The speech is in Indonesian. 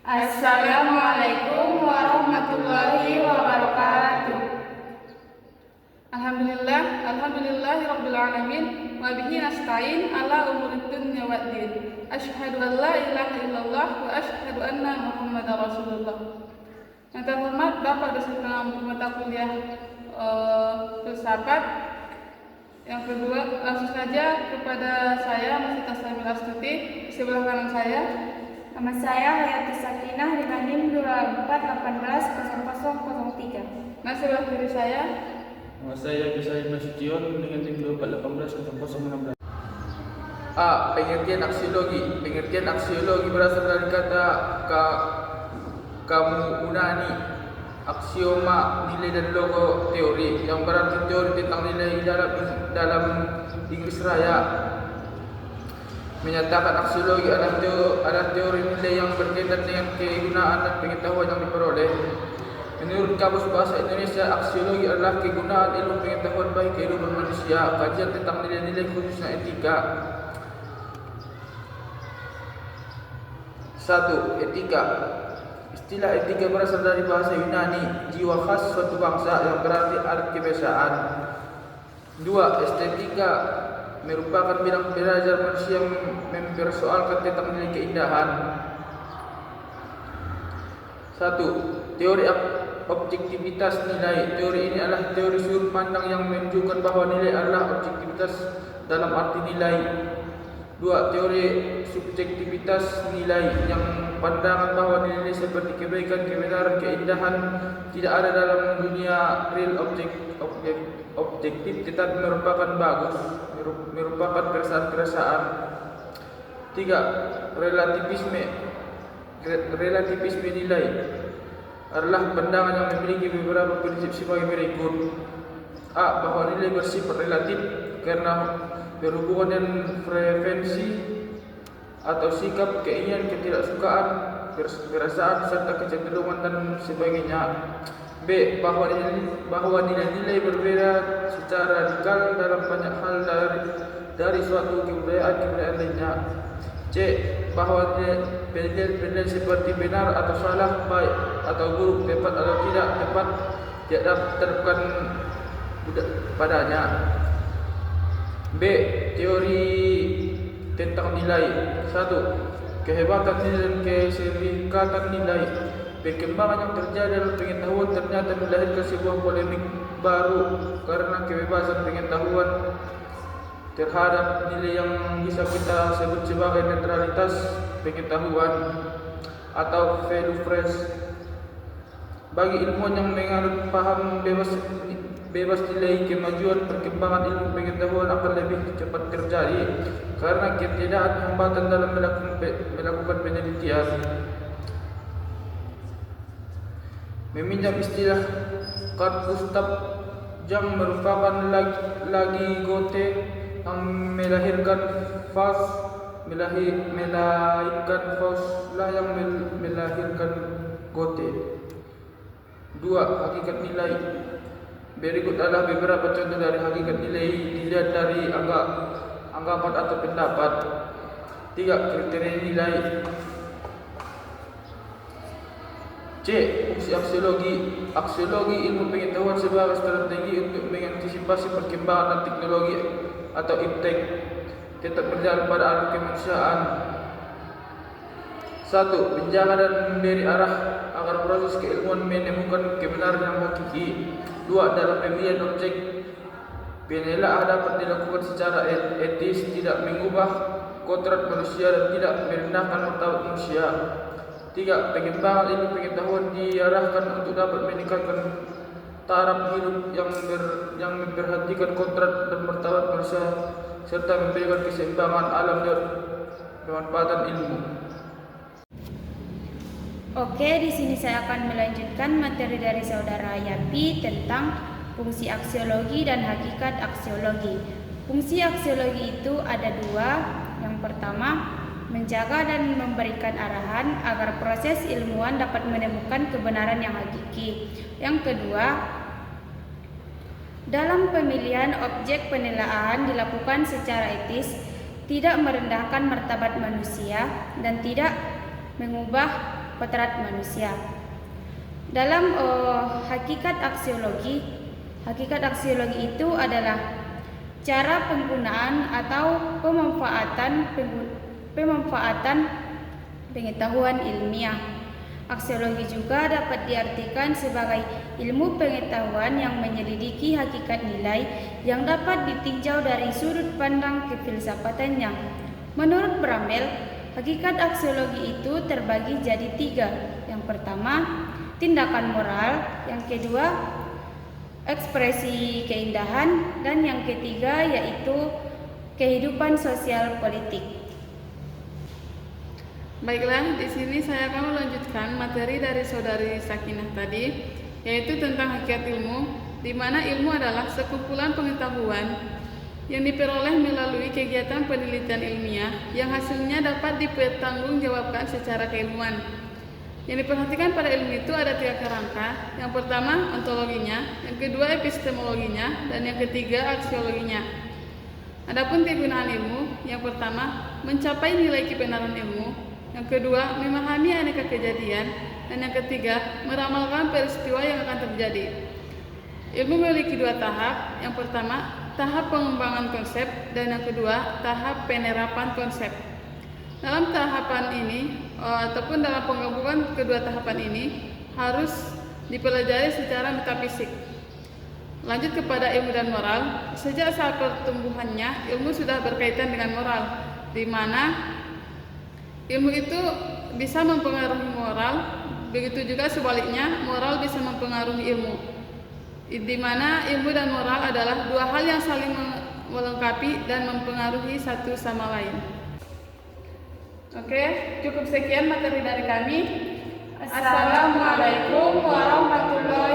Assalamualaikum warahmatullahi wabarakatuh. Alhamdulillahirabbil alamin wa bihi nasta'in ala umuri dunya waddin. Asyhadu an la ilaha illallah wa asyhadu anna Muhammadar Rasulullah. Yang terhormat Bapak dosen pengampu mata kuliah filsafat. Yang kedua, langsung saja kepada saya Masih Taslamil Astuti, di sebelah kanan saya. Nama saya Hayati Sakinah dengan NIM 24180003. Nah, sebelah kiri saya. Nama saya Bisain Nasution dengan NIM 24180016. A. Pengertian aksiologi. Pengertian aksiologi berasal dari kata kamunani, aksioma, nilai dan logo teori, yang berarti teori tentang nilai dalam Inggris Raya. Menyatakan aksiologi adalah teori nilai yang berkaitan dengan kegunaan dan pengetahuan yang diperoleh. Menurut Kamus Bahasa Indonesia, aksiologi adalah kegunaan ilmu pengetahuan bagi kehidupan manusia, kajian tentang nilai-nilai khususnya etika. 1. Etika. Istilah etika berasal dari bahasa Yunani, jiwa khas suatu bangsa, yang berarti arti kebiasaan. 2. Estetika merupakan bidang belajar manusia yang mempersoalkan tentang nilai keindahan. 1. Teori objektivitas nilai. Teori ini adalah teori sudut pandang yang menunjukkan bahwa nilai adalah objektivitas dalam arti nilai. 2. Teori subjektivitas nilai, yang pandangan bahwa nilai seperti kebaikan, kebenaran, keindahan tidak ada dalam dunia real objektif, tetapi merupakan perasaan-perasaan. 3. Relativisme nilai adalah pandangan yang memiliki beberapa prinsip sebagai berikut. A. Bahwa nilai bersifat relatif karena berhubungan dengan preferensi atau sikap, keinginan, ketidaksukaan, perasaan, serta kecenderungan dan sebagainya. B. Bahwa nilai-nilai berbeda secara radikal dalam banyak hal dari suatu kebudayaan lainnya. C. Bahwa penilaian seperti benar atau salah, baik atau buruk, tepat atau tidak tepat, tidak dapat diterapkan padanya. B. Teori tentang nilai. 1. Kehebatan nilai dan keserikatan nilai. Perkembangan yang terjadi dalam pengetahuan ternyata melahirkan sebuah polemik baru karena kebebasan pengetahuan terhadap nilai yang bisa kita sebut sebagai netralitas pengetahuan atau value fresh. Bagi ilmuwan yang menganut paham bebas nilai, kemajuan perkembangan ilmu pengetahuan akan lebih cepat terjadi karena tidak ada hambatan dalam melakukan penelitian. Meminjam istilah Carl Gustav Jung merupakan lagi Goethe yang melahirkan Faust lah yang melahirkan Goethe. 2. Hakikat nilai. Berikut adalah beberapa contoh dari hakikat nilai dilihat dari anggapan atau pendapat. 3. Kriteria nilai. C. Fungsi aksiologi. Aksiologi ilmu pengetahuan sebagai strategi untuk mengantisipasi perkembangan teknologi atau iptek tetap berjalan pada arah kemanusiaan. 1. Menjaga dan memberi arah agar proses keilmuan menemukan kebenaran yang hakiki. 2. Dalam pemilihan objek, penilaian dapat dilakukan secara etis, tidak mengubah kodrat manusia dan tidak merendahkan martabat manusia. 3. Pengembangan ilmu pengetahuan diarahkan untuk dapat meningkatkan taraf hidup yang memperhatikan kodrat dan martabat manusia serta memberikan keseimbangan alam dan pemanfaatan ilmu. Oke, di sini saya akan melanjutkan materi dari saudara Yapi tentang fungsi aksiologi dan hakikat aksiologi. Fungsi aksiologi itu ada dua. Yang pertama, menjaga dan memberikan arahan agar proses ilmuwan dapat menemukan kebenaran yang hakiki. Yang kedua, dalam pemilihan objek penilaian dilakukan secara etis, tidak merendahkan martabat manusia dan tidak mengubah potret manusia. Dalam hakikat aksiologi itu adalah cara penggunaan atau pemanfaatan pengetahuan ilmiah. Aksiologi juga dapat diartikan sebagai ilmu pengetahuan yang menyelidiki hakikat nilai yang dapat ditinjau dari sudut pandang kefilsafatannya. Menurut Bramel, hakikat aksiologi itu terbagi jadi 3. Yang pertama, tindakan moral. Yang kedua, ekspresi keindahan. Dan yang ketiga yaitu kehidupan sosial politik. Baiklah, di sini saya akan melanjutkan materi dari saudari Sakinah tadi, yaitu tentang hakikat ilmu, di mana ilmu adalah sekumpulan pengetahuan yang diperoleh melalui kegiatan penelitian ilmiah yang hasilnya dapat dipertanggungjawabkan secara keilmuan. Yang diperhatikan pada ilmu itu ada 3 kerangka. Yang pertama, ontologinya, yang kedua, epistemologinya, dan yang ketiga, aksiologinya. Adapun kegunaan ilmu, yang pertama, mencapai nilai kebenaran ilmu. Yang kedua, memahami aneka kejadian. Dan yang ketiga, meramalkan peristiwa yang akan terjadi. Ilmu memiliki 2 tahap. Yang pertama, tahap pengembangan konsep. Dan yang kedua, tahap penerapan konsep. Dalam tahapan ini, ataupun dalam penggabungan kedua tahapan ini, harus dipelajari secara metafisik. Lanjut kepada ilmu dan moral. Sejak saat pertumbuhannya, ilmu sudah berkaitan dengan moral, di mana ilmu itu bisa mempengaruhi moral, begitu juga sebaliknya moral bisa mempengaruhi ilmu. Di mana ilmu dan moral adalah 2 hal yang saling melengkapi dan mempengaruhi satu sama lain. Oke, cukup sekian materi dari kami. Assalamualaikum warahmatullahi